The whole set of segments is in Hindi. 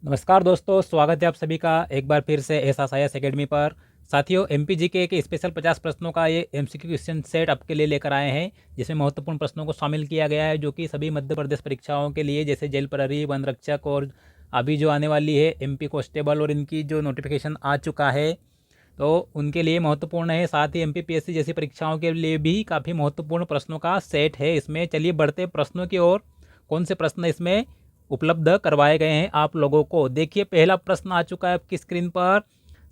नमस्कार दोस्तों, स्वागत है आप सभी का एक बार फिर से एसएसआईएस एकेडमी पर। साथियों, एमपीजीके के स्पेशल 50 प्रश्नों का ये एमसीक्यू क्वेश्चन सेट आपके लिए लेकर आए हैं, जिसमें महत्वपूर्ण प्रश्नों को शामिल किया गया है, जो कि सभी मध्य प्रदेश परीक्षाओं के लिए, जैसे जेल प्रहरी, वन रक्षक और अभी जो आने वाली है एमपी कांस्टेबल, और इनकी जो नोटिफिकेशन आ चुका है तो उनके लिए महत्वपूर्ण है। साथ ही एमपीपीएससी जैसी परीक्षाओं के लिए भी काफ़ी महत्वपूर्ण प्रश्नों का सेट है इसमें। चलिए बढ़ते प्रश्नों की ओर। कौन से प्रश्न इसमें उपलब्ध करवाए गए हैं आप लोगों को, देखिए। पहला प्रश्न आ चुका है आपकी स्क्रीन पर।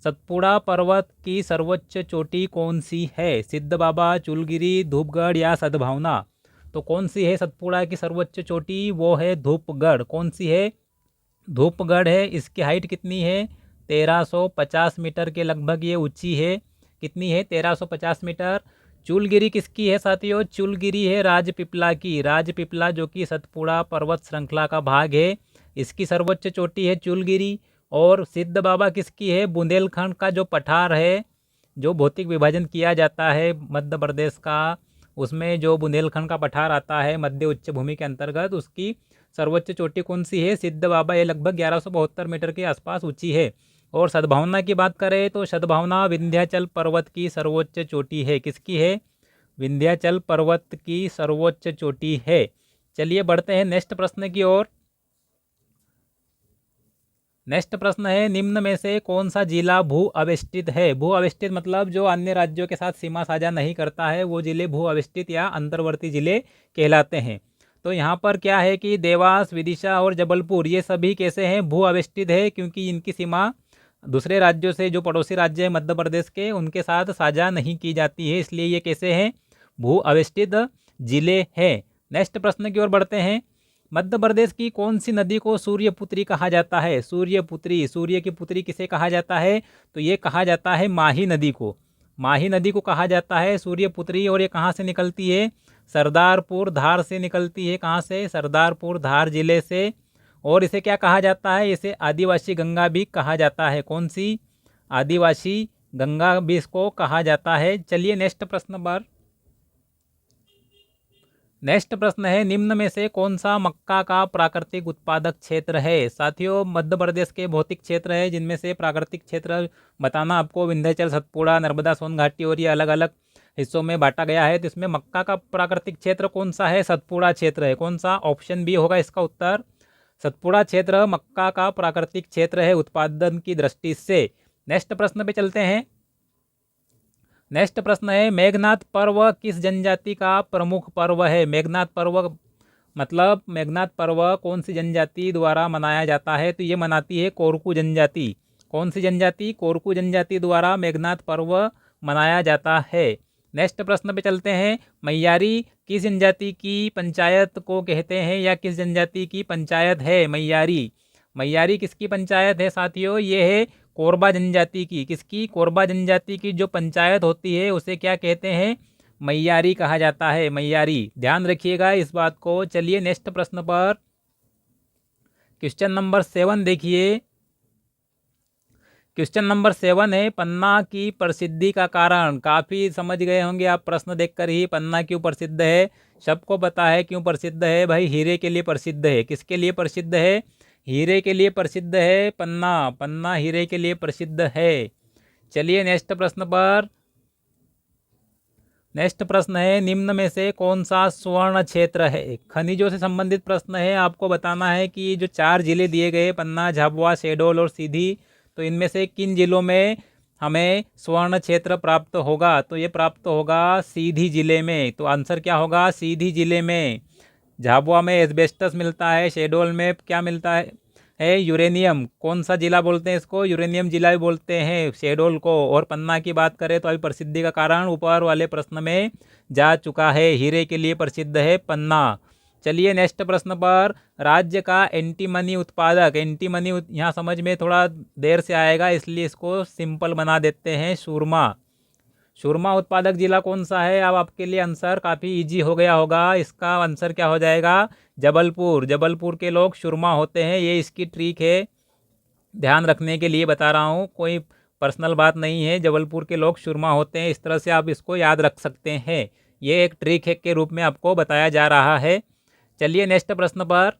सतपुड़ा पर्वत की सर्वोच्च चोटी कौन सी है? सिद्ध बाबा, चूलगिरी, धूपगढ़ या सद्भावना? तो कौन सी है सतपुड़ा की सर्वोच्च चोटी? वो है धूपगढ़। कौन सी है? धूपगढ़ है। इसकी हाइट कितनी है? 1350 मीटर के लगभग ये ऊंची है। कितनी है? 1350 मीटर। चूलगिरी किसकी है साथियों? चूलगिरी है राजपीपला की। राजपीपला जो कि सतपुड़ा पर्वत श्रृंखला का भाग है, इसकी सर्वोच्च चोटी है चूलगिरी। और सिद्ध बाबा किसकी है? बुंदेलखंड का जो पठार है, जो भौतिक विभाजन किया जाता है मध्य प्रदेश का, उसमें जो बुंदेलखंड का पठार आता है मध्य उच्च भूमि के अंतर्गत, उसकी सर्वोच्च चोटी कौन सी है? सिद्ध बाबा। ये लगभग 1172 मीटर के आसपास ऊंची है। और सद्भावना की बात करें तो सद्भावना विंध्याचल पर्वत की सर्वोच्च चोटी है। किसकी है? विंध्याचल पर्वत की सर्वोच्च चोटी है। चलिए बढ़ते हैं नेक्स्ट प्रश्न की ओर। नेक्स्ट प्रश्न है, निम्न में से कौन सा जिला भू अवेष्टित है? भू अवेष्टित मतलब जो अन्य राज्यों के साथ सीमा साझा नहीं करता है, वो जिले भू अवेष्टित या अंतर्वर्ती जिले कहलाते हैं। तो यहाँ पर क्या है कि देवास, विदिशा और जबलपुर, ये सभी कैसे हैं? भू अवेष्टित है, क्योंकि इनकी सीमा दूसरे राज्यों से, जो पड़ोसी राज्य है मध्य प्रदेश के, उनके साथ साझा नहीं की जाती है, इसलिए ये कैसे हैं? भू अवेष्टित जिले हैं। नेक्स्ट प्रश्न की ओर बढ़ते हैं। मध्य प्रदेश की कौन सी नदी को सूर्यपुत्री कहा जाता है? सूर्यपुत्री, सूर्य की पुत्री किसे कहा जाता है? तो ये कहा जाता है माही नदी को। माही नदी को कहा जाता है सूर्यपुत्री। और ये कहाँ से निकलती है? सरदारपुर धार से निकलती है। कहाँ से? सरदारपुर धार जिले से। और इसे क्या कहा जाता है? इसे आदिवासी गंगा भी कहा जाता है। कौन सी? आदिवासी गंगा भी इसको कहा जाता है। चलिए नेक्स्ट प्रश्न पर। नेक्स्ट प्रश्न है, निम्न में से कौन सा मक्का का प्राकृतिक उत्पादक क्षेत्र है? साथियों, मध्य प्रदेश के भौतिक क्षेत्र है, जिनमें से प्राकृतिक क्षेत्र बताना आपको विंध्याचल, सतपुड़ा, नर्मदा, सोन घाटी, और ये अलग अलग हिस्सों में बांटा गया है। तो इसमें मक्का का प्राकृतिक क्षेत्र कौन सा है? सतपुड़ा क्षेत्र है। कौन सा? ऑप्शन बी होगा इसका उत्तर। सतपुड़ा क्षेत्र मक्का का प्राकृतिक क्षेत्र है उत्पादन की दृष्टि से। नेक्स्ट प्रश्न पे चलते हैं। नेक्स्ट प्रश्न है, मेघनाथ पर्व किस जनजाति का प्रमुख पर्व है? मेघनाथ पर्व मतलब मेघनाथ पर्व कौन सी जनजाति द्वारा मनाया जाता है? तो ये मनाती है कोरकू जनजाति। कौन सी जनजाति? कोरकू जनजाति द्वारा मेघनाथ पर्व मनाया जाता है। नेक्स्ट प्रश्न पे चलते हैं। मैयारी किस जनजाति की पंचायत को कहते हैं, या किस जनजाति की पंचायत है मैयारी? मैयारी किसकी पंचायत है साथियों? ये है कोरबा जनजाति की। किसकी? कोरबा जनजाति की जो पंचायत होती है उसे क्या कहते हैं? मैयारी कहा जाता है। मैयारी, ध्यान रखिएगा इस बात को। चलिए नेक्स्ट प्रश्न पर। क्वेश्चन नंबर 7 देखिए। क्वेश्चन नंबर 7 है, पन्ना की प्रसिद्धि का कारण। काफ़ी समझ गए होंगे आप प्रश्न देखकर ही, पन्ना क्यों प्रसिद्ध है। सबको पता है क्यों प्रसिद्ध है भाई। हीरे के लिए प्रसिद्ध है। किसके लिए प्रसिद्ध है? हीरे के लिए प्रसिद्ध है पन्ना। पन्ना हीरे के लिए प्रसिद्ध है। चलिए नेक्स्ट प्रश्न पर। नेक्स्ट प्रश्न है, निम्न में से कौन सा स्वर्ण क्षेत्र है? खनिजों से संबंधित प्रश्न है। आपको बताना है कि जो 4 जिले दिए गए, पन्ना, झाबुआ, शहडोल और सीधी, तो इनमें से किन जिलों में हमें स्वर्ण क्षेत्र प्राप्त होगा? तो ये प्राप्त होगा सीधी जिले में। तो आंसर क्या होगा? सीधी जिले में। झाबुआ में एस्बेस्टस मिलता है। शहडोल में क्या मिलता है यूरेनियम। कौन सा जिला बोलते हैं इसको? यूरेनियम जिला भी बोलते हैं शहडोल को। और पन्ना की बात करें तो अभी प्रसिद्धि का कारण ऊपर वाले प्रश्न में जा चुका है। हीरे के लिए प्रसिद्ध है पन्ना। चलिए नेक्स्ट प्रश्न पर। राज्य का एंटीमनी उत्पादक। एंटीमनी यहाँ समझ में थोड़ा देर से आएगा, इसलिए इसको सिंपल बना देते हैं, सुरमा। सुरमा उत्पादक जिला कौन सा है? अब आपके लिए आंसर काफ़ी इजी हो गया होगा। इसका आंसर क्या हो जाएगा? जबलपुर। जबलपुर के लोग सुरमा होते हैं। ये इसकी ट्रिक है, ध्यान रखने के लिए बता रहा हूँ, कोई पर्सनल बात नहीं है। जबलपुर के लोग सुरमा होते हैं। इस तरह से आप इसको याद रख सकते हैं। ये एक ट्रिक है के रूप में आपको बताया जा रहा है। चलिए नेक्स्ट प्रश्न पर।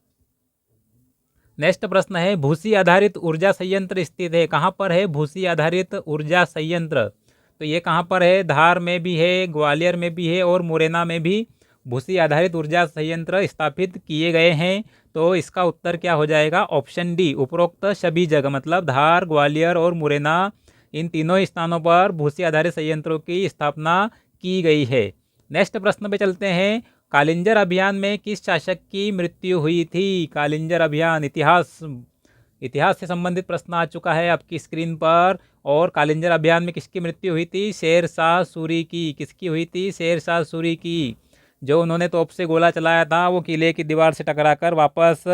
नेक्स्ट प्रश्न है भूसी आधारित ऊर्जा संयंत्र स्थित है, कहाँ पर है भूसी आधारित ऊर्जा संयंत्र? तो ये कहाँ पर है? धार में भी है, ग्वालियर में भी है और मुरैना में भी भूसी आधारित ऊर्जा संयंत्र स्थापित किए गए हैं। तो इसका उत्तर क्या हो जाएगा? ऑप्शन डी, उपरोक्त सभी जगह, मतलब धार, ग्वालियर और मुरैना, इन तीनों स्थानों पर भूसी आधारित संयंत्रों की स्थापना की गई है। नेक्स्ट प्रश्न पे चलते हैं। कालिंजर अभियान में किस शासक की मृत्यु हुई थी? कालिंजर अभियान, इतिहास से संबंधित प्रश्न आ चुका है आपकी स्क्रीन पर। और कालिंजर अभियान में किसकी मृत्यु हुई थी? शेरशाह सूरी की। किसकी हुई थी? शेरशाह सूरी की। जो उन्होंने तोप से गोला चलाया था वो किले की दीवार से टकराकर वापस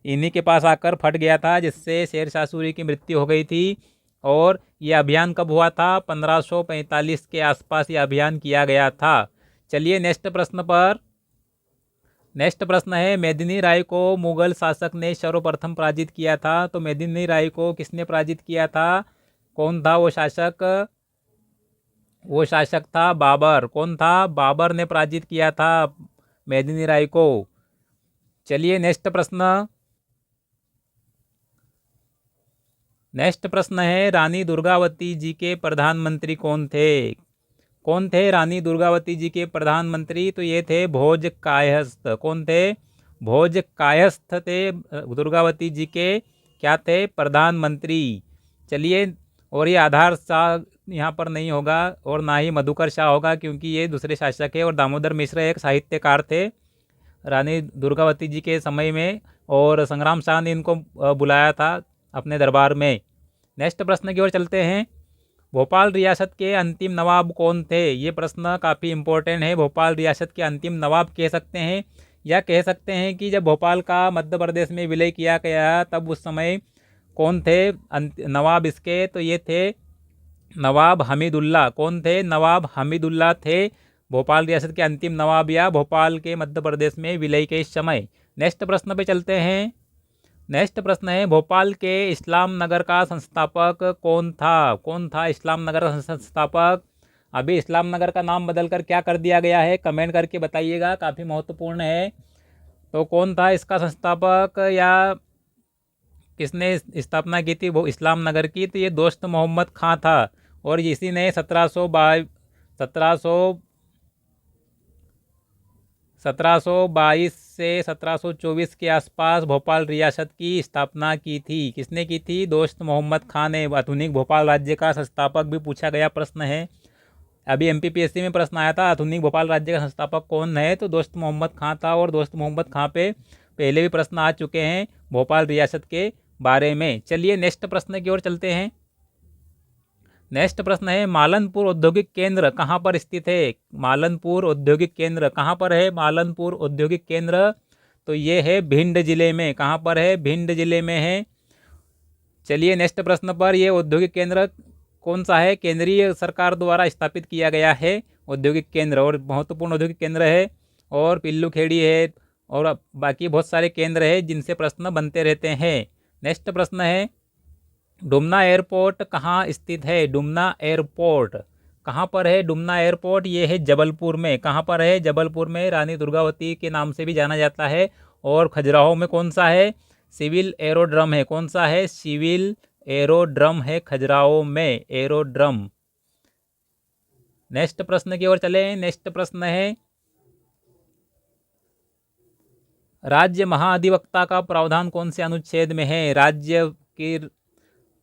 इन्हीं के पास आकर फट गया था, जिससे शेरशाह सूरी की मृत्यु हो गई थी। और ये अभियान कब हुआ था? 1545 के आसपास ये अभियान किया गया था। चलिए नेक्स्ट प्रश्न पर। नेक्स्ट प्रश्न है मेदिनी राय को मुगल शासक ने सर्वप्रथम पराजित किया था। तो मेदिनी राय को किसने पराजित किया था? कौन था वो शासक? वो शासक था बाबर। कौन था? बाबर ने पराजित किया था मेदिनी राय को। चलिए नेक्स्ट प्रश्न। नेक्स्ट प्रश्न है रानी दुर्गावती जी के प्रधानमंत्री कौन थे? कौन थे रानी दुर्गावती जी के प्रधानमंत्री? तो ये थे भोज कायस्थ। कौन थे? भोज कायस्थ थे दुर्गावती जी के क्या थे? प्रधानमंत्री। चलिए, और ये आधार शाह यहाँ पर नहीं होगा और ना ही मधुकर शाह होगा, क्योंकि ये दूसरे शासक है। और दामोदर मिश्र एक साहित्यकार थे रानी दुर्गावती जी के समय में, और संग्राम शाह ने इनको बुलाया था अपने दरबार में। नेक्स्ट प्रश्न की ओर चलते हैं। भोपाल रियासत के अंतिम नवाब कौन थे? ये प्रश्न काफ़ी इम्पोर्टेंट है। भोपाल रियासत के अंतिम नवाब कह सकते हैं, या कह सकते हैं कि जब भोपाल का मध्य प्रदेश में विलय किया गया तब उस समय कौन थे नवाब इसके? तो ये थे नवाब हमीदुल्ला। कौन थे? नवाब हमीदुल्ला थे भोपाल रियासत के अंतिम नवाब, या भोपाल के मध्य प्रदेश में विलय के समय। नेक्स्ट प्रश्न पे चलते हैं। नेक्स्ट प्रश्न है भोपाल के इस्लाम नगर का संस्थापक कौन था? कौन था इस्लाम नगर का संस्थापक? अभी इस्लाम नगर का नाम बदलकर क्या कर दिया गया है? कमेंट करके बताइएगा, काफ़ी महत्वपूर्ण है। तो कौन था इसका संस्थापक, या किसने स्थापना की थी वो इस्लाम नगर की? तो ये दोस्त मोहम्मद खां था, और इसी ने 1722 से 1724 के आसपास भोपाल रियासत की स्थापना की थी। किसने की थी? दोस्त मोहम्मद खां ने। आधुनिक भोपाल राज्य का संस्थापक भी पूछा गया प्रश्न है। अभी एमपीपीएससी में प्रश्न आया था आधुनिक भोपाल राज्य का संस्थापक कौन है? तो दोस्त मोहम्मद खां था, और दोस्त मोहम्मद खां पे पहले भी प्रश्न आ चुके हैं भोपाल रियासत के बारे में। चलिए नेक्स्ट प्रश्न की ओर चलते हैं। नेक्स्ट प्रश्न है मालनपुर औद्योगिक केंद्र कहाँ पर स्थित है? मालनपुर औद्योगिक केंद्र कहाँ पर है? मालनपुर औद्योगिक केंद्र, तो ये है भिंड जिले में। कहाँ पर है? भिंड जिले में है। चलिए नेक्स्ट प्रश्न पर। ये औद्योगिक केंद्र कौन सा है? केंद्रीय सरकार द्वारा स्थापित किया गया है औद्योगिक केंद्र, और महत्वपूर्ण औद्योगिक केंद्र है। और पिल्लू खेड़ी है, और बाकी बहुत सारे केंद्र है जिनसे प्रश्न बनते रहते हैं। नेक्स्ट प्रश्न है डुमना एयरपोर्ट कहाँ स्थित है? डुमना एयरपोर्ट कहाँ पर है? डुमना एयरपोर्ट ये है जबलपुर में। कहाँ पर है? जबलपुर में। रानी दुर्गावती के नाम से भी जाना जाता है। और खजुराहो में कौन सा है? सिविल एरोड्रम है। कौन सा है? सिविल एरोड्रम है खजुराहो में, एरोड्रम। नेक्स्ट प्रश्न की ओर चले। नेक्स्ट प्रश्न है राज्य महाधिवक्ता का प्रावधान कौन से अनुच्छेद में है? राज्य की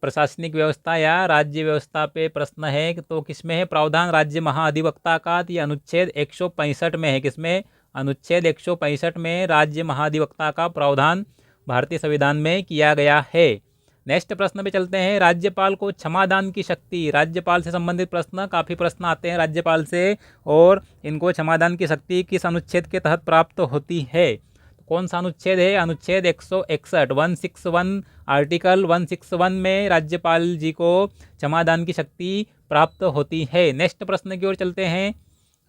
प्रशासनिक व्यवस्था या राज्य व्यवस्था पे प्रश्न है, तो किसमें है प्रावधान राज्य महाधिवक्ता का? तो ये अनुच्छेद 165 में है। किसमें? अनुच्छेद 165 में राज्य महाधिवक्ता का प्रावधान भारतीय संविधान में किया गया है। नेक्स्ट प्रश्न पे चलते हैं। राज्यपाल को क्षमादान की शक्ति, राज्यपाल से संबंधित प्रश्न, काफ़ी प्रश्न आते हैं राज्यपाल से, और इनको क्षमादान की शक्ति किस अनुच्छेद के तहत प्राप्त होती है? कौन सा अनुच्छेद है? अनुच्छेद 161, 161, आर्टिकल 161 में राज्यपाल जी को क्षमादान की शक्ति प्राप्त होती है। नेक्स्ट प्रश्न की ओर चलते हैं।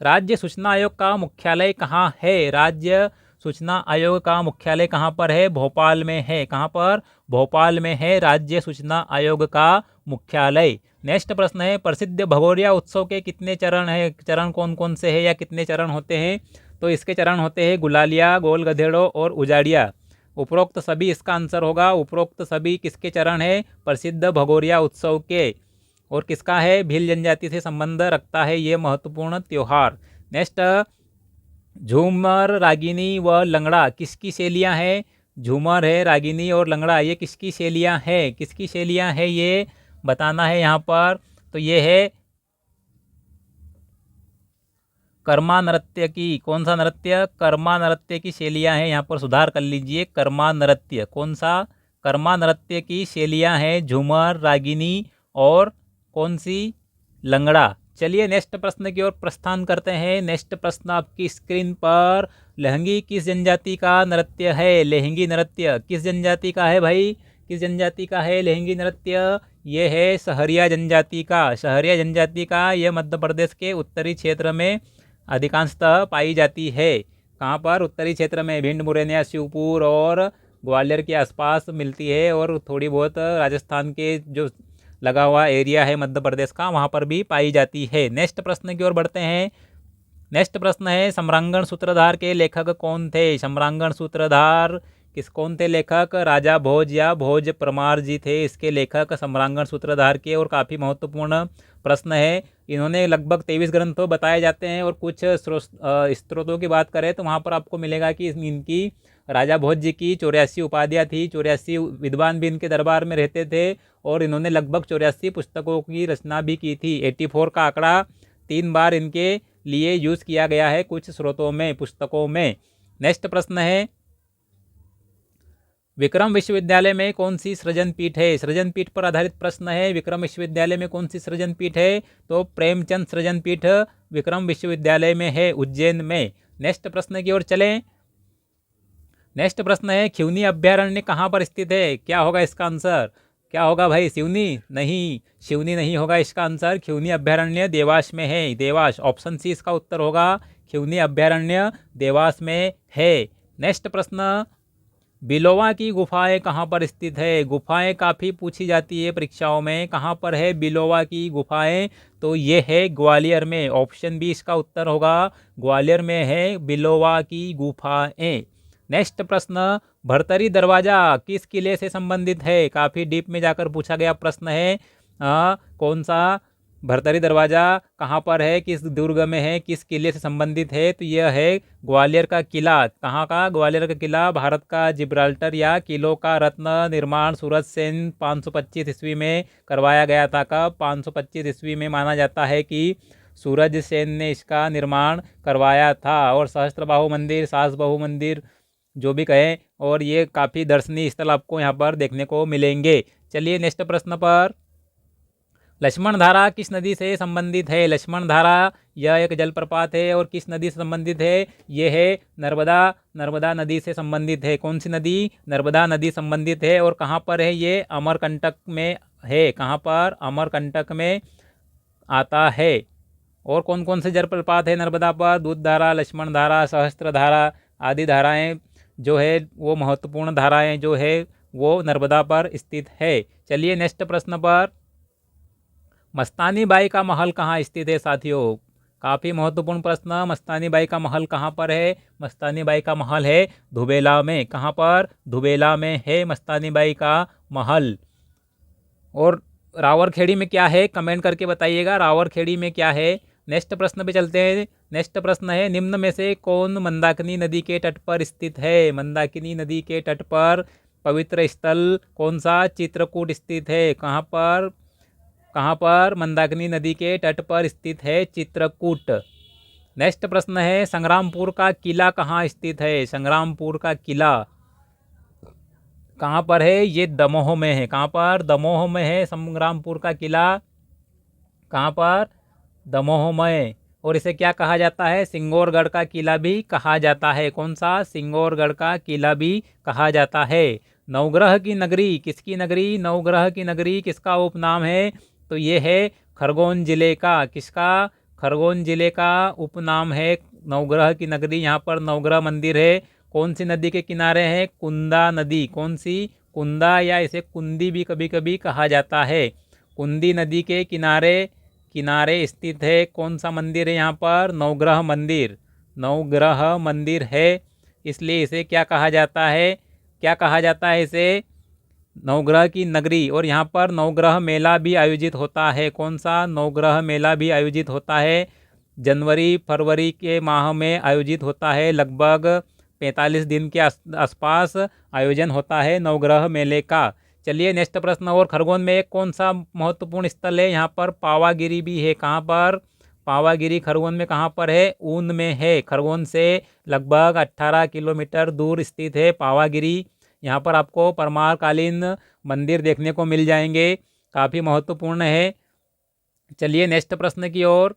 राज्य सूचना आयोग का मुख्यालय कहाँ है? राज्य सूचना आयोग का मुख्यालय कहाँ पर है? भोपाल में है। कहाँ पर? भोपाल में है राज्य सूचना आयोग का मुख्यालय। नेक्स्ट प्रश्न है प्रसिद्ध भगोरिया उत्सव के कितने चरण है? चरण कौन कौन से हैं, या कितने चरण होते हैं? तो इसके चरण होते हैं गुलालिया, गोल गधेड़ो और उजाड़िया। उपरोक्त सभी इसका आंसर होगा। उपरोक्त सभी किसके चरण है? प्रसिद्ध भगोरिया उत्सव के। और किसका है? भील जनजाति से संबंध रखता है ये महत्वपूर्ण त्योहार। नेक्स्ट, झूमर, रागिनी व लंगड़ा किसकी शैलियाँ हैं? झूमर है, रागिनी और लंगड़ा ये किसकी शैलियाँ हैं? किसकी शैलियाँ हैं ये बताना है यहाँ पर। तो ये है कर्मा नृत्य की। कौन सा नृत्य? कर्मा नृत्य की शैलियाँ हैं। यहाँ पर सुधार कर लीजिए, कर्मा नृत्य। कौन सा? कर्मा नृत्य की शैलियाँ हैं झूमर, रागिनी और कौन सी? लंगड़ा। चलिए नेक्स्ट प्रश्न की ओर प्रस्थान करते हैं। नेक्स्ट प्रश्न आपकी स्क्रीन पर, लहंगी किस जनजाति का नृत्य है? लहंगी नृत्य किस जनजाति का है भाई? किस जनजाति का है लहंगी नृत्य? ये है सहरिया जनजाति का। सहरिया जनजाति का ये मध्य प्रदेश के उत्तरी क्षेत्र में अधिकांशतः पाई जाती है। कहाँ पर? उत्तरी क्षेत्र में, भिंड, मुरैना, शिवपुर और ग्वालियर के आसपास मिलती है, और थोड़ी बहुत राजस्थान के जो लगा हुआ एरिया है मध्य प्रदेश का, वहाँ पर भी पाई जाती है। नेक्स्ट प्रश्न की ओर बढ़ते हैं। नेक्स्ट प्रश्न है, सम्रांगण सूत्रधार के लेखक कौन थे? सम्रांगण सूत्रधार कौन थे लेखक? राजा भोज या भोज परमार जी थे इसके लेखक, सम्रांगण सूत्रधार के। और काफ़ी महत्वपूर्ण प्रश्न है। इन्होंने लगभग 23 ग्रंथों बताए जाते हैं, और कुछ स्रोतों की बात करें तो वहाँ पर आपको मिलेगा कि इनकी राजा भोज जी की 84 उपाधियाँ थी। 84 विद्वान भी इनके दरबार में रहते थे, और इन्होंने लगभग 84 पुस्तकों की रचना भी की थी। 84 का आंकड़ा 3 बार इनके लिए यूज़ किया गया है कुछ स्रोतों में, पुस्तकों में। नेक्स्ट प्रश्न है, विक्रम विश्वविद्यालय में कौन सी सृजन पीठ है? सृजन पीठ पर आधारित प्रश्न है। विक्रम विश्वविद्यालय में कौन सी सृजन पीठ है? तो प्रेमचंद सृजन पीठ विक्रम विश्वविद्यालय में है, उज्जैन में। नेक्स्ट प्रश्न की ओर चलें। नेक्स्ट प्रश्न है, खिवनी अभ्यारण्य कहाँ पर स्थित है? क्या होगा इसका आंसर? क्या होगा भाई? सिवनी? नहीं, सिवनी नहीं होगा इसका आंसर। खिवनी अभ्यारण्य देवास में है, देवास। ऑप्शन सी इसका उत्तर होगा। खिवनी अभ्यारण्य देवास में है। नेक्स्ट प्रश्न, बिलोवा की गुफाएं कहाँ पर स्थित है? गुफाएं काफ़ी पूछी जाती है परीक्षाओं में। कहाँ पर है बिलोवा की गुफाएं? तो ये है ग्वालियर में। ऑप्शन बी इसका उत्तर होगा, ग्वालियर में है बिलोवा की गुफाएं। नेक्स्ट प्रश्न, भरतरी दरवाज़ा किस किले से संबंधित है? काफ़ी डीप में जाकर पूछा गया प्रश्न है। कौन सा भरतरी दरवाज़ा कहाँ पर है, किस दुर्ग में है, किस किले से संबंधित है? तो यह है ग्वालियर का किला। कहाँ का? ग्वालियर का किला। भारत का जिब्राल्टर या किलों का रत्न निर्माण सूरज सेन 525 ईस्वी में करवाया गया था। कब? 525 ईस्वी में माना जाता है कि सूरज सेन ने इसका निर्माण करवाया था। और सहस्त्रबाहु मंदिर, सासबाहु मंदिर जो भी कहें, और ये काफ़ी दर्शनीय स्थल आपको यहाँ पर देखने को मिलेंगे। चलिए नेक्स्ट प्रश्न पर, लक्ष्मण धारा किस नदी से संबंधित है? लक्ष्मण धारा यह एक जलप्रपात है, और किस नदी से संबंधित है? ये है नर्मदा। नर्मदा नदी से संबंधित है। कौन सी नदी? नर्मदा नदी संबंधित है। और कहाँ पर है ये? अमरकंटक में है। कहाँ पर? अमरकंटक में आता है। और कौन कौन से जलप्रपात है नर्मदा पर? दूध धारा, लक्ष्मण धारा, सहस्त्र धारा आदि धाराएँ जो है वो महत्वपूर्ण धाराएँ जो है वो नर्मदा पर स्थित है। चलिए नेक्स्ट प्रश्न पर, मस्तानी बाई का महल कहाँ स्थित है साथियों? काफ़ी महत्वपूर्ण प्रश्न। मस्तानी बाई का महल कहाँ पर है? मस्तानी बाई का महल है धुबेला में। कहाँ पर? धुबेला में है मस्तानी बाई का महल। और रावरखेड़ी में क्या है? कमेंट करके बताइएगा, रावरखेड़ी में क्या है। नेक्स्ट प्रश्न पे चलते हैं। नेक्स्ट प्रश्न है, निम्न में से कौन मंदाकिनी नदी के तट पर स्थित है? मंदाकिनी नदी के तट पर पवित्र स्थल कौन सा? चित्रकूट स्थित है। कहाँ पर? कहाँ पर? मंदाकिनी नदी के तट पर स्थित है चित्रकूट। नेक्स्ट प्रश्न है, संग्रामपुर का किला कहाँ स्थित है? संग्रामपुर का किला कहाँ पर है? ये दमोह में है। कहाँ पर? दमोह में है संग्रामपुर का किला। कहाँ पर? दमोह में। और इसे क्या कहा जाता है? सिंगौरगढ़ का किला भी कहा जाता है। कौन सा? सिंगौरगढ़ का किला भी कहा जाता है। नवग्रह की नगरी किसकी नगरी? नवग्रह की नगरी किसका उपनाम है? तो ये है खरगोन जिले का। किसका? खरगोन जिले का उपनाम है नवग्रह की नगरी। यहाँ पर नवग्रह मंदिर है। कौन सी नदी के किनारे है? कुंदा नदी। कौन सी? कुंदा, या इसे कुंदी भी कभी कभी कहा जाता है। कुंदी नदी के किनारे स्थित है। कौन सा मंदिर है यहाँ पर? नवग्रह मंदिर। नवग्रह मंदिर है, इसलिए इसे क्या कहा जाता है? क्या कहा जाता है इसे? नवग्रह की नगरी। और यहाँ पर नवग्रह मेला भी आयोजित होता है। कौन सा? नवग्रह मेला भी आयोजित होता है। जनवरी फरवरी के माह में आयोजित होता है। लगभग 45 दिन के आसपास आयोजन होता है नवग्रह मेले का। चलिए नेक्स्ट प्रश्न। और खरगोन में एक कौन सा महत्वपूर्ण स्थल है? यहाँ पर पावागिरी भी है। कहाँ पर? पावागिरी खरगोन में कहाँ पर है? ऊन में है। खरगोन से लगभग 18 किलोमीटर दूर स्थित है पावागिरी। यहाँ पर आपको परमार कालीन मंदिर देखने को मिल जाएंगे, काफ़ी महत्वपूर्ण है। चलिए नेक्स्ट प्रश्न की ओर।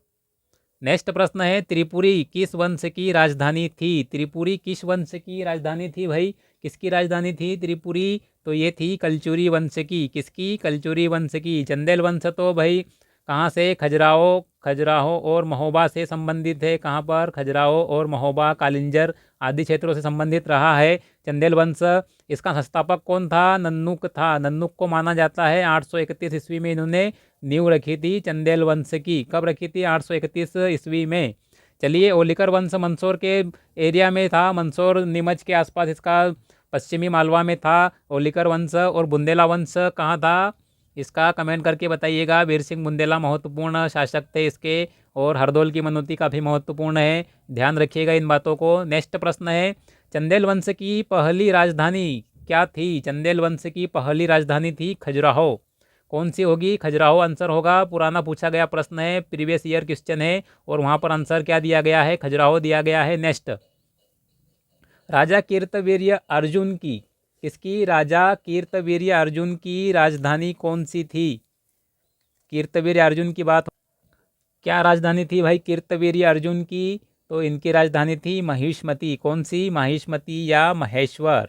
नेक्स्ट प्रश्न है, त्रिपुरी किस वंश की राजधानी थी? त्रिपुरी किस वंश की राजधानी थी भाई? किसकी राजधानी थी त्रिपुरी? तो ये थी कलचुरी वंश की। किसकी? कलचुरी वंश की। चंदेल वंश तो भाई कहाँ से? खजुराहो, खजुराहो और महोबा से संबंधित है। कहाँ पर? खजुराहो और महोबा, कालिंजर आदि क्षेत्रों से संबंधित रहा है चंदेल वंश। इसका संस्थापक कौन था? नन्नुक था। नन्नुक को माना जाता है 831 ईस्वी में इन्होंने नींव रखी थी चंदेल वंश की। कब रखी थी? 831 ईस्वी में। चलिए ओलिकर वंश मंदसौर के एरिया में था। मंदसौर नीमच के आसपास इसका पश्चिमी मालवा में था ओलिकर वंश। और बुंदेला वंश कहाँ था? इसका कमेंट करके बताइएगा। वीर सिंह बुंदेला महत्वपूर्ण शासक थे इसके। और हरदौल की मनोती काफ़ी महत्वपूर्ण है, ध्यान रखिएगा इन बातों को। नेक्स्ट प्रश्न है, चंदेल वंश की पहली राजधानी क्या थी? चंदेल वंश की पहली राजधानी थी खजुराहो। कौन सी होगी? खजुराहो आंसर होगा। पुराना पूछा गया प्रश्न है, प्रीवियस ईयर क्वेश्चन है, और वहाँ पर आंसर क्या दिया गया है? खजुराहो दिया गया है। नेक्स्ट, राजा कीर्तवीर्य अर्जुन की, किसकी? राजा कीर्तवीर्य अर्जुन की राजधानी कौन सी थी? कीर्तवीर्य अर्जुन की बात, क्या राजधानी थी भाई कीर्तवीर्य अर्जुन की? तो इनकी राजधानी थी महिष्मती। कौन सी? महिष्मती या महेश्वर।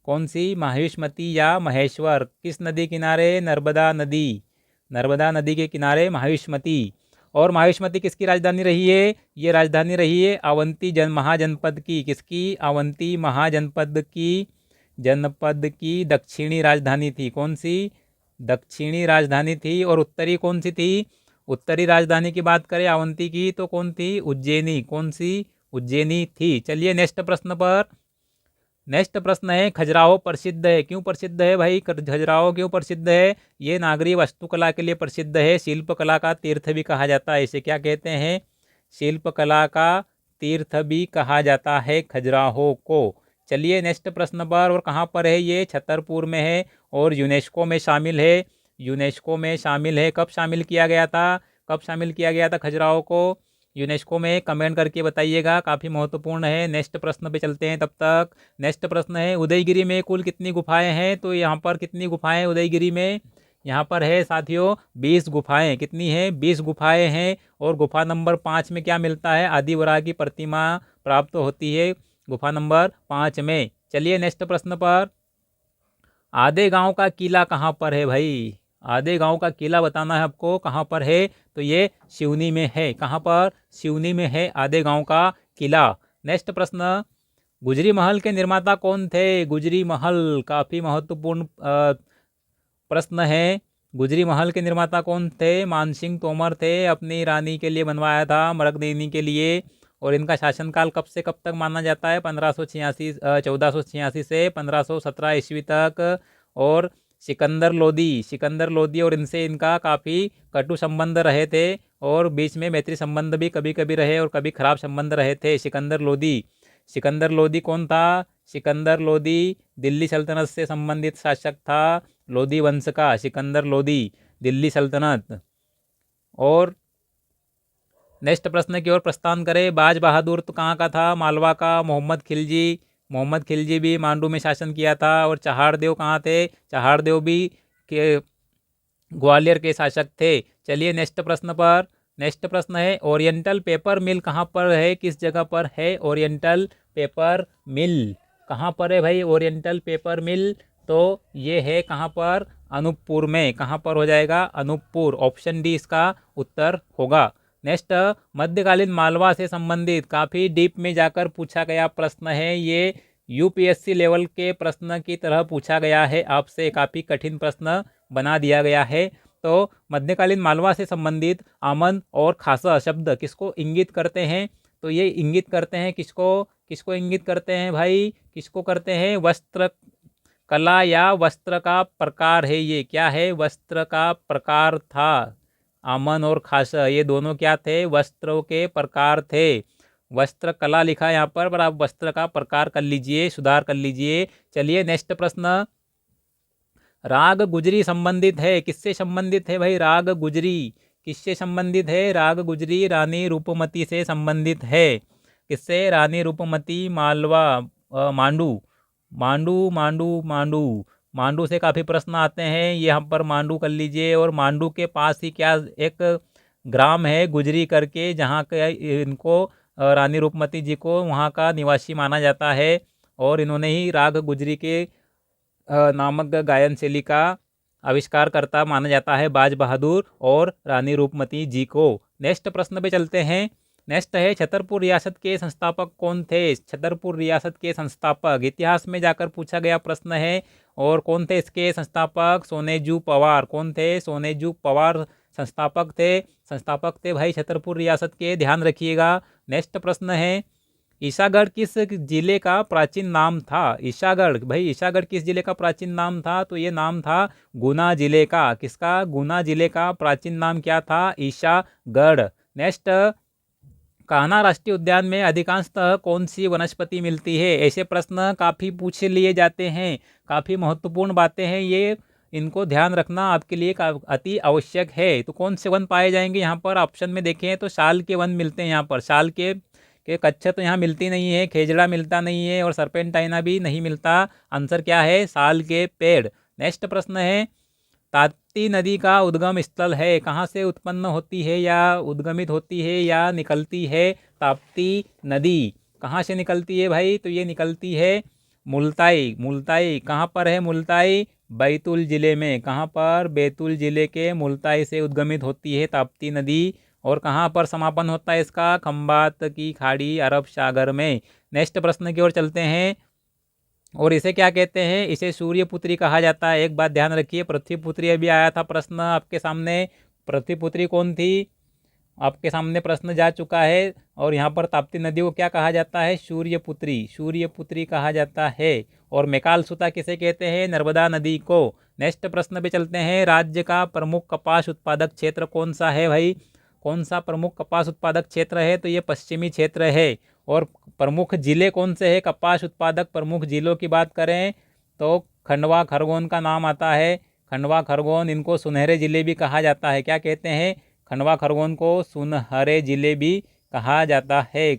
कौन सी? महिष्मती या महेश्वर। किस नदी किनारे? नर्मदा नदी। नर्मदा नदी के किनारे महिष्मती। और महिष्मती किसकी राजधानी रही है? ये राजधानी रही है अवंती महाजनपद की। किसकी? अवंती महाजनपद की, जनपद की दक्षिणी राजधानी थी। कौन सी? दक्षिणी राजधानी थी। और उत्तरी कौन सी थी? उत्तरी राजधानी की बात करें अवंती की तो कौन थी? उज्जैनी। कौन सी? उज्जैनी थी। चलिए नेक्स्ट प्रश्न पर। नेक्स्ट प्रश्न है, खजुराहो प्रसिद्ध है, क्यों प्रसिद्ध है भाई? खजुराहो क्यों प्रसिद्ध है? ये नागरी वास्तुकला के लिए प्रसिद्ध है। शिल्पकला का तीर्थ भी कहा जाता है इसे। क्या कहते हैं? शिल्पकला का तीर्थ भी कहा जाता है खजुराहो को। चलिए नेक्स्ट प्रश्न पर। और कहाँ पर है ये? छतरपुर में है और यूनेस्को में शामिल है। यूनेस्को में शामिल है। कब शामिल किया गया था? कब शामिल किया गया था खजुराहो को यूनेस्को में? कमेंट करके बताइएगा, काफ़ी महत्वपूर्ण है। नेक्स्ट प्रश्न पे चलते हैं तब तक। नेक्स्ट प्रश्न है, उदयगिरी में कुल कितनी गुफाएं हैं? तो यहाँ पर कितनी गुफाएं उदयगिरी में? यहाँ पर है साथियों 20 गुफाएं। कितनी हैं? 20 गुफाएं हैं। और गुफा नंबर 5 में क्या मिलता है? आदिवरा की प्रतिमा प्राप्त होती है गुफा नंबर 5 में। चलिए नेक्स्ट प्रश्न पर। आधे गांव का किला कहाँ पर है भाई? आधे गांव का किला बताना है आपको, कहाँ पर है? तो ये सिवनी में है। कहाँ पर? सिवनी में है आधे गांव का किला। नेक्स्ट प्रश्न, गुजरी महल के निर्माता कौन थे? गुजरी महल काफ़ी महत्वपूर्ण प्रश्न है। गुजरी महल के निर्माता कौन थे? मानसिंह तोमर थे। अपनी रानी के लिए बनवाया था, मरकदेनी के लिए। और इनका शासनकाल कब से कब तक माना जाता है? 1486 से 1517 ईस्वी तक। और सिकंदर लोदी, सिकंदर लोदी और इनसे इनका काफ़ी कटु संबंध रहे थे। और बीच में मैत्री संबंध भी कभी कभी रहे और कभी खराब संबंध रहे थे। सिकंदर लोदी, सिकंदर लोदी कौन था? सिकंदर लोदी दिल्ली सल्तनत से संबंधित शासक था। लोदी वंश का सिकंदर लोदी, दिल्ली सल्तनत। और नेक्स्ट प्रश्न की ओर प्रस्थान करें। बाज बहादुर तो कहाँ का था? मालवा का। मोहम्मद खिलजी, मोहम्मद खिलजी भी मांडू में शासन किया था। और चहारदेव कहाँ थे? चहारदेव भी के ग्वालियर के शासक थे। चलिए नेक्स्ट प्रश्न पर। नेक्स्ट प्रश्न है, ओरिएंटल पेपर मिल कहाँ पर है? किस जगह पर है ओरिएंटल पेपर मिल? कहाँ पर है भाई ओरिएंटल पेपर मिल? तो ये है कहाँ पर? अनूपपुर में। कहाँ पर हो जाएगा? अनूपपुर। ऑप्शन डी इसका उत्तर होगा। नेक्स्ट, मध्यकालीन मालवा से संबंधित काफ़ी डीप में जाकर पूछा गया प्रश्न है। ये यूपीएससी लेवल के प्रश्न की तरह पूछा गया है आपसे, काफ़ी कठिन प्रश्न बना दिया गया है। तो मध्यकालीन मालवा से संबंधित आमन और खासा शब्द किसको इंगित करते हैं? तो ये इंगित करते हैं किसको? किसको इंगित करते हैं भाई? किसको करते हैं? वस्त्र कला या वस्त्र का प्रकार है, ये क्या है, वस्त्र का प्रकार था। आमन और खास ये दोनों क्या थे, वस्त्रों के प्रकार थे। वस्त्र कला लिखा है यहाँ पर आप वस्त्र का प्रकार कर लीजिए, सुधार कर लीजिए। चलिए नेक्स्ट प्रश्न, राग गुजरी संबंधित है, किससे संबंधित है भाई, राग गुजरी किससे संबंधित है, राग गुजरी रानी रूपमती से संबंधित है। किससे, रानी रूपमती मालवा मांडू मांडू मांडू मांडू मांडू से काफ़ी प्रश्न आते हैं, ये यहाँ पर मांडू कर लीजिए। और मांडू के पास ही क्या एक ग्राम है गुजरी करके, जहाँ के इनको रानी रूपमती जी को वहाँ का निवासी माना जाता है। और इन्होंने ही राग गुजरी के नामक गायन शैली का आविष्कारकर्ता माना जाता है बाज बहादुर और रानी रूपमती जी को। नेक्स्ट प्रश्न पे चलते हैं। नेक्स्ट है, छतरपुर रियासत के संस्थापक कौन थे। छतरपुर रियासत के संस्थापक इतिहास में जाकर पूछा गया प्रश्न है। और कौन थे इसके संस्थापक, सोनेजू पवार। कौन थे, सोनेजू पवार संस्थापक थे भाई छतरपुर रियासत के, ध्यान रखिएगा। नेक्स्ट प्रश्न है, ईसागढ़ किस जिले का प्राचीन नाम था। ईसागढ़ भाई, ईसागढ़ किस जिले का प्राचीन नाम था, तो ये नाम था गुना जिले का। किसका, गुना जिले का प्राचीन नाम क्या था, ईसागढ़। नेक्स्ट, कान्हा राष्ट्रीय उद्यान में अधिकांशतः कौन सी वनस्पति मिलती है। ऐसे प्रश्न काफ़ी पूछ लिए जाते हैं, काफ़ी महत्वपूर्ण बातें हैं ये, इनको ध्यान रखना आपके लिए अति आवश्यक है। तो कौन से वन पाए जाएंगे यहाँ पर, ऑप्शन में देखें तो साल के वन मिलते हैं यहाँ पर। साल के कच्छ तो यहाँ मिलती नहीं है, खेजड़ा मिलता नहीं है और सरपेंटाइना भी नहीं मिलता। आंसर क्या है, साल के पेड़। नेक्स्ट प्रश्न है, ताप्ती नदी का उद्गम स्थल है, कहाँ से उत्पन्न होती है या उद्गमित होती है या निकलती है ताप्ती नदी, कहाँ से निकलती है भाई, तो ये निकलती है मुल्ताई। मुल्ताई कहाँ पर है, मुल्ताई बैतूल ज़िले में। कहाँ पर, बैतूल ज़िले के मुल्ताई से उद्गमित होती है ताप्ती नदी। और कहाँ पर समापन होता है इसका, खंबात की खाड़ी अरब सागर में। नेक्स्ट प्रश्न की ओर चलते हैं। और इसे क्या कहते हैं, इसे सूर्यपुत्री कहा जाता है। एक बात ध्यान रखिए, पृथ्वीपुत्री अभी आया था प्रश्न आपके सामने, पृथ्वीपुत्री कौन थी, आपके सामने प्रश्न जा चुका है। और यहाँ पर ताप्ती नदी को क्या कहा जाता है, सूर्यपुत्री, सूर्यपुत्री कहा जाता है। और मेकाल सुता किसे कहते हैं, नर्मदा नदी को। नेक्स्ट प्रश्न पे चलते हैं, राज्य का प्रमुख कपास उत्पादक क्षेत्र कौन सा है भाई, कौन सा प्रमुख कपास उत्पादक क्षेत्र है, तो ये पश्चिमी क्षेत्र है। और प्रमुख जिले कौन से हैं कपास उत्पादक, प्रमुख जिलों की बात करें तो खंडवा खरगोन का नाम आता है। खंडवा खरगोन, इनको सुनहरे ज़िले भी कहा जाता है। क्या कहते हैं, खंडवा खरगोन को सुनहरे ज़िले भी कहा जाता है।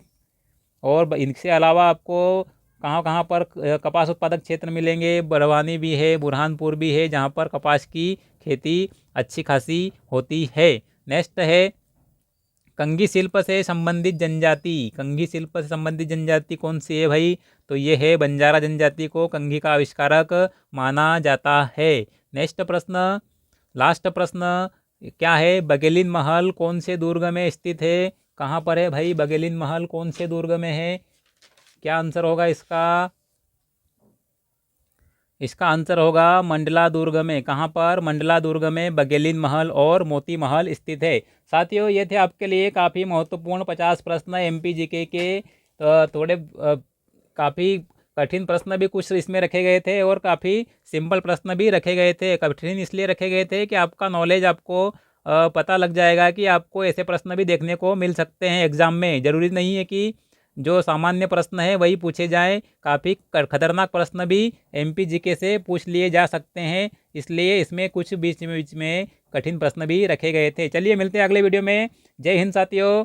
और इनसे अलावा आपको कहाँ कहाँ पर कपास उत्पादक क्षेत्र मिलेंगे, बड़वानी भी है, बुरहानपुर भी है, जहाँ पर कपास की खेती अच्छी खासी होती है। नेक्स्ट है, कंघी शिल्प से संबंधित जनजाति, कंघी शिल्प से संबंधित जनजाति कौन सी है भाई, तो ये है बंजारा जनजाति को कंघी का आविष्कारक माना जाता है। नेक्स्ट प्रश्न, लास्ट प्रश्न क्या है, बघेलिन महल कौन से दुर्ग में स्थित है। कहाँ पर है भाई, बघेलिन महल कौन से दुर्ग में है, क्या आंसर होगा इसका, इसका आंसर होगा मंडला दुर्ग में। कहाँ पर, मंडला दुर्ग में बघेलिन महल और मोती महल स्थित है। साथियों, ये थे आपके लिए काफ़ी महत्वपूर्ण 50 प्रश्न MPGK के। थोड़े काफ़ी कठिन प्रश्न भी कुछ इसमें रखे गए थे और काफ़ी सिंपल प्रश्न भी रखे गए थे। कठिन इसलिए रखे गए थे कि आपका नॉलेज आपको पता लग जाएगा कि आपको ऐसे प्रश्न भी देखने को मिल सकते हैं एग्ज़ाम में। ज़रूरी नहीं है कि जो सामान्य प्रश्न है वही पूछे जाएं, काफ़ी खतरनाक प्रश्न भी MPGK से पूछ लिए जा सकते हैं, इसलिए इसमें कुछ बीच में कठिन प्रश्न भी रखे गए थे। चलिए मिलते हैं अगले वीडियो में। जय हिंद साथियों।